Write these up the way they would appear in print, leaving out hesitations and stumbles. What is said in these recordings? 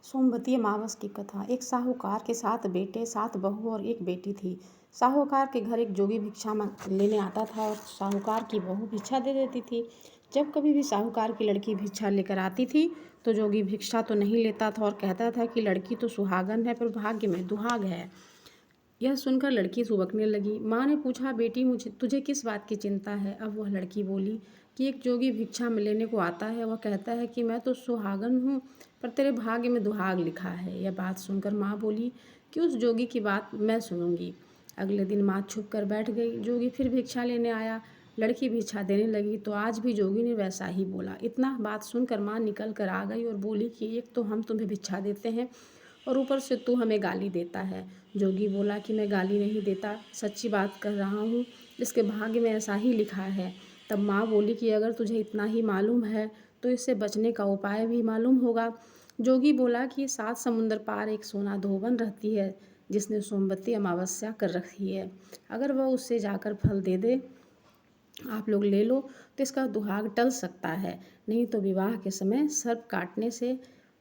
सोमवती अमावस की कथा। एक साहूकार के 7 बेटे, 7 बहू और 1 बेटी थी। साहूकार के घर एक जोगी भिक्षा लेने आता था और साहूकार की बहू भिक्षा दे देती थी। जब कभी भी साहूकार की लड़की भिक्षा लेकर आती थी तो जोगी भिक्षा तो नहीं लेता था और कहता था कि लड़की तो सुहागन है पर भाग्य में दुहाग है। यह सुनकर लड़की सुबकने लगी। माँ ने पूछा, बेटी मुझे तुझे किस बात की चिंता है? अब वह लड़की बोली कि एक जोगी भिक्षा में लेने को आता है। वह कहता है कि मैं तो सुहागन हूँ पर तेरे भाग्य में दुहाग लिखा है। यह बात सुनकर माँ बोली कि उस जोगी की बात मैं सुनूंगी। अगले दिन माँ छुप कर बैठ गई। जोगी फिर भिक्षा लेने आया। लड़की भिक्षा देने लगी तो आज भी जोगी ने वैसा ही बोला। इतना बात सुनकर माँ निकल कर आ गई और बोली कि एक तो हम तुम्हें भिक्षा देते हैं और ऊपर से तू हमें गाली देता है। जोगी बोला कि मैं गाली नहीं देता, सच्ची बात कर रहा हूँ, इसके भाग्य में ऐसा ही लिखा है। तब माँ बोली कि अगर तुझे इतना ही मालूम है तो इससे बचने का उपाय भी मालूम होगा। जोगी बोला कि 7 समुंदर पार एक सोना धोबन रहती है जिसने सोमवती अमावस्या कर रखी है। अगर वह उससे जाकर फल दे दे, आप लोग ले लो तो इसका दुहाग टल सकता है, नहीं तो विवाह के समय सर्प काटने से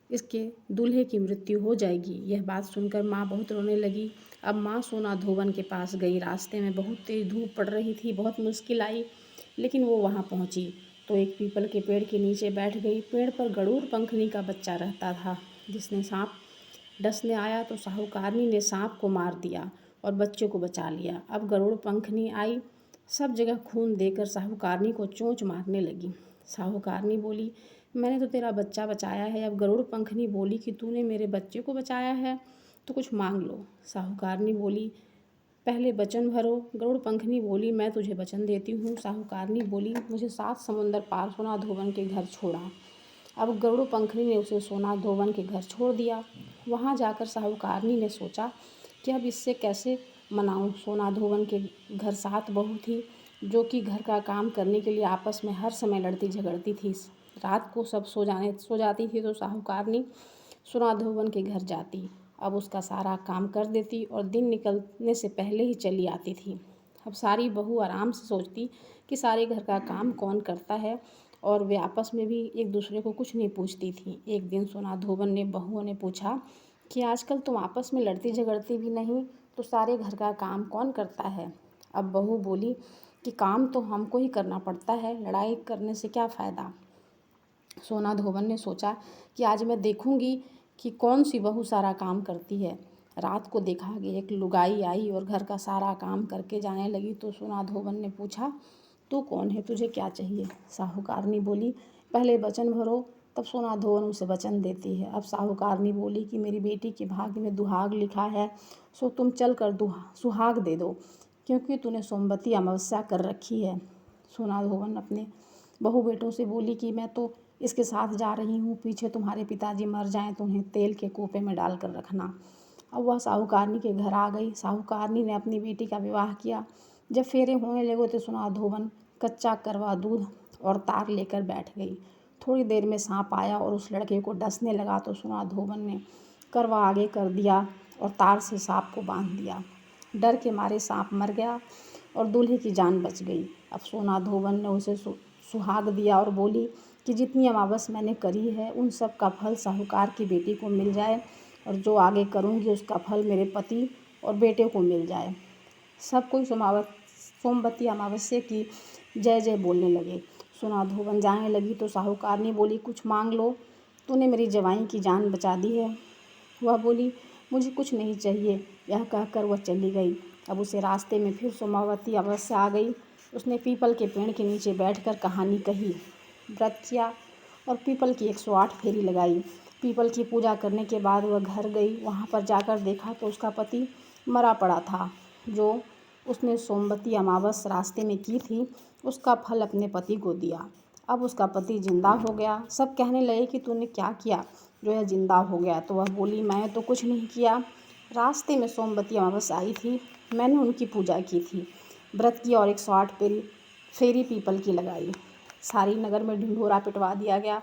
इसके दूल्हे की मृत्यु हो जाएगी। यह बात सुनकर माँ बहुत रोने लगी। अब माँ सोना धोबन के पास गई। रास्ते में बहुत तेज धूप पड़ रही थी, बहुत मुश्किल आई, लेकिन वो वहाँ पहुँची तो एक पीपल के पेड़ के नीचे बैठ गई। पेड़ पर गरुड़ पंखनी का बच्चा रहता था। जिसने सांप डसने आया तो साहूकारनी ने सांप को मार दिया और बच्चे को बचा लिया। अब गरुड़ पंखनी आई, सब जगह खून देकर साहूकारनी को चोंच मारने लगी। साहूकारनी बोली, मैंने तो तेरा बच्चा बचाया है। अब गरुड़ पंखनी बोली कि तूने मेरे बच्चे को बचाया है तो कुछ मांग लो। साहूकारनी बोली, पहले वचन भरो। गरुड़ पंखनी बोली, मैं तुझे वचन देती हूँ। साहूकारनी बोली, मुझे 7 समुंदर पार सोना धोबन के घर छोड़ा। अब गरुड़ पंखनी ने उसे सोना धोबन के घर छोड़ दिया। वहाँ जाकर साहूकारनी ने सोचा कि अब इससे कैसे मनाऊँ। सोना धोबन के घर 7 बहू थी जो कि घर का काम करने के लिए आपस में हर समय लड़ती झगड़ती थी। रात को सब सो जाती थी तो साहूकारनी सोना धोबन के घर जाती। अब उसका सारा काम कर देती और दिन निकलने से पहले ही चली आती थी। अब सारी बहू आराम से सोचती कि सारे घर का काम कौन करता है और वे आपस में भी एक दूसरे को कुछ नहीं पूछती थी। एक दिन सोना धोबन ने बहुओं ने पूछा कि आजकल तुम आपस में लड़ती झगड़ती भी नहीं तो सारे घर का काम कौन करता है? अब बहू बोली कि काम तो हमको ही करना पड़ता है, लड़ाई करने से क्या फ़ायदा। सोना धोबन ने सोचा कि आज मैं देखूंगी कि कौन सी बहू सारा काम करती है। रात को देखा कि एक लुगाई आई और घर का सारा काम करके जाने लगी तो सोना धोबन ने पूछा, तू कौन है, तुझे क्या चाहिए? साहूकारनी बोली, पहले वचन भरो। तब सोना धोबन उसे वचन देती है। अब साहूकारनी बोली कि मेरी बेटी के भाग्य में दुहाग लिखा है, सो तुम चल कर सुहाग दे दो क्योंकि तूने सोमवती अमावस्या कर रखी है। सोना धोबन अपने बहू बेटों से बोली कि मैं तो इसके साथ जा रही हूँ, पीछे तुम्हारे पिताजी मर जाएं तो उन्हें तेल के कूपे में डाल कर रखना। अब वह साहूकारनी के घर आ गई। साहूकारनी ने अपनी बेटी का विवाह किया। जब फेरे होने लगे तो सोना धोबन कच्चा करवा दूध और तार लेकर बैठ गई। थोड़ी देर में सांप आया और उस लड़के को डसने लगा तो सोना धोबन ने करवा आगे कर दिया और तार से सांप को बांध दिया। डर के मारे सांप मर गया और दूल्हे की जान बच गई। अब सोना धोबन ने उसे सुहाग दिया और बोली कि जितनी अमावस मैंने करी है उन सब का फल साहूकार की बेटी को मिल जाए और जो आगे करूँगी उसका फल मेरे पति और बेटे को मिल जाए। सब कोई सोमवती अमावस्या की जय जय बोलने लगे। सोना धोबन जाने लगी तो साहूकारनी बोली, कुछ मांग लो, तूने मेरी जवाई की जान बचा दी है। वह बोली, मुझे कुछ नहीं चाहिए। यह कहकर वह चली गई। अब उसे रास्ते में फिर सोमवती अमावस्या आ गई। उसने पीपल के पेड़ के नीचे बैठकर कहानी कही, व्रत किया और पीपल की 108 फेरी लगाई। पीपल की पूजा करने के बाद वह घर गई। वहाँ पर जाकर देखा तो उसका पति मरा पड़ा था। जो उसने सोमवती अमावस रास्ते में की थी उसका फल अपने पति को दिया। अब उसका पति जिंदा हो गया। सब कहने लगे कि तूने क्या किया जो यह जिंदा हो गया? तो वह बोली, मैं तो कुछ नहीं किया, रास्ते में सोमवती अमावस आई थी, मैंने उनकी पूजा की थी, व्रत की और 108 फेरी पीपल की लगाई। सारी नगर में ढिंढोरा पिटवा दिया गया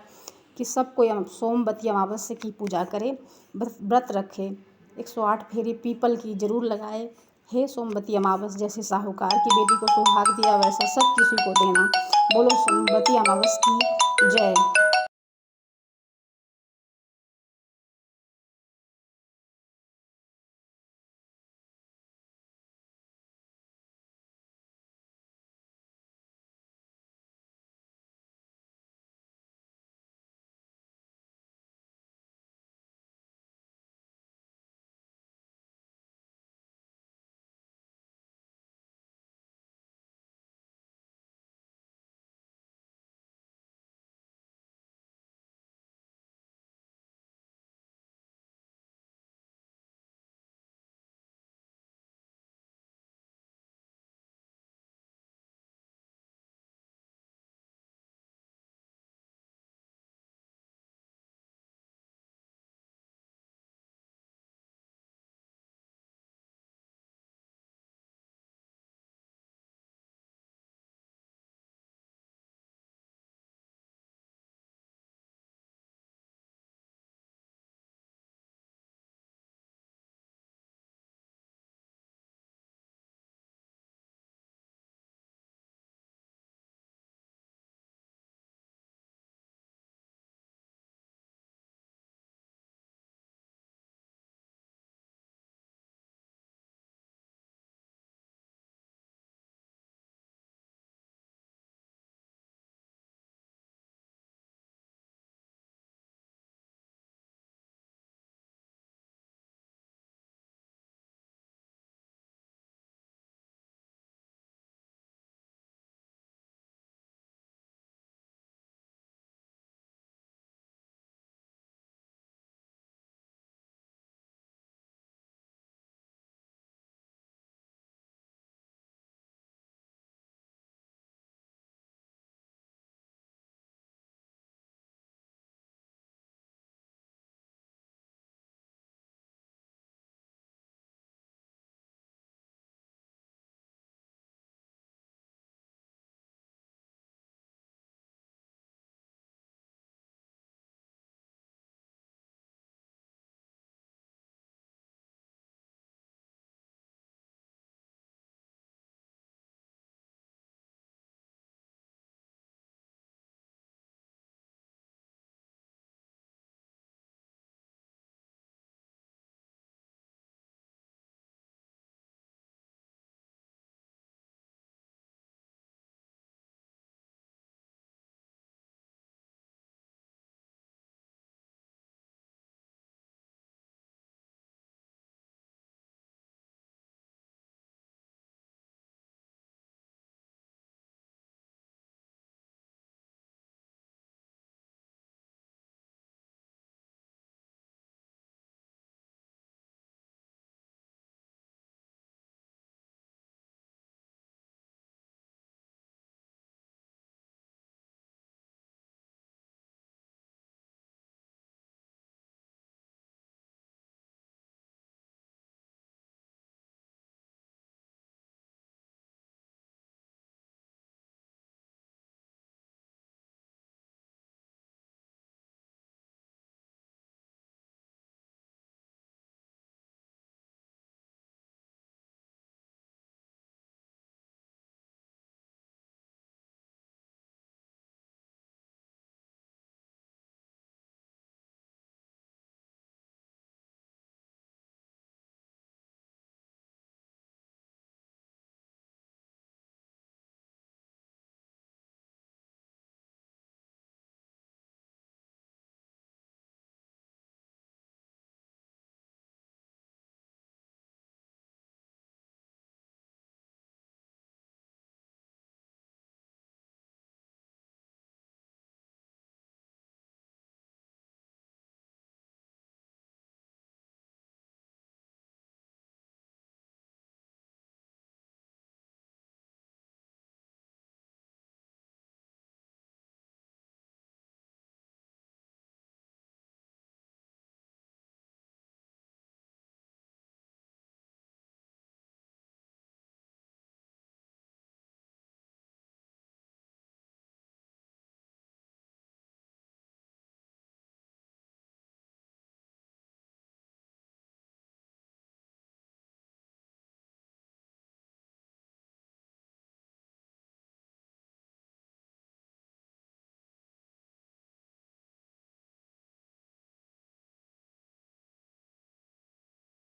कि सब कोई सोमवती अमावस्या की पूजा करे, व्रत रखे, 108 फेरी पीपल की जरूर लगाए। हे सोमवती अमावस, जैसे साहूकार की बेटी को सुहाग दिया वैसा सब किसी को देना। बोलो सोमवती अमावस की जय।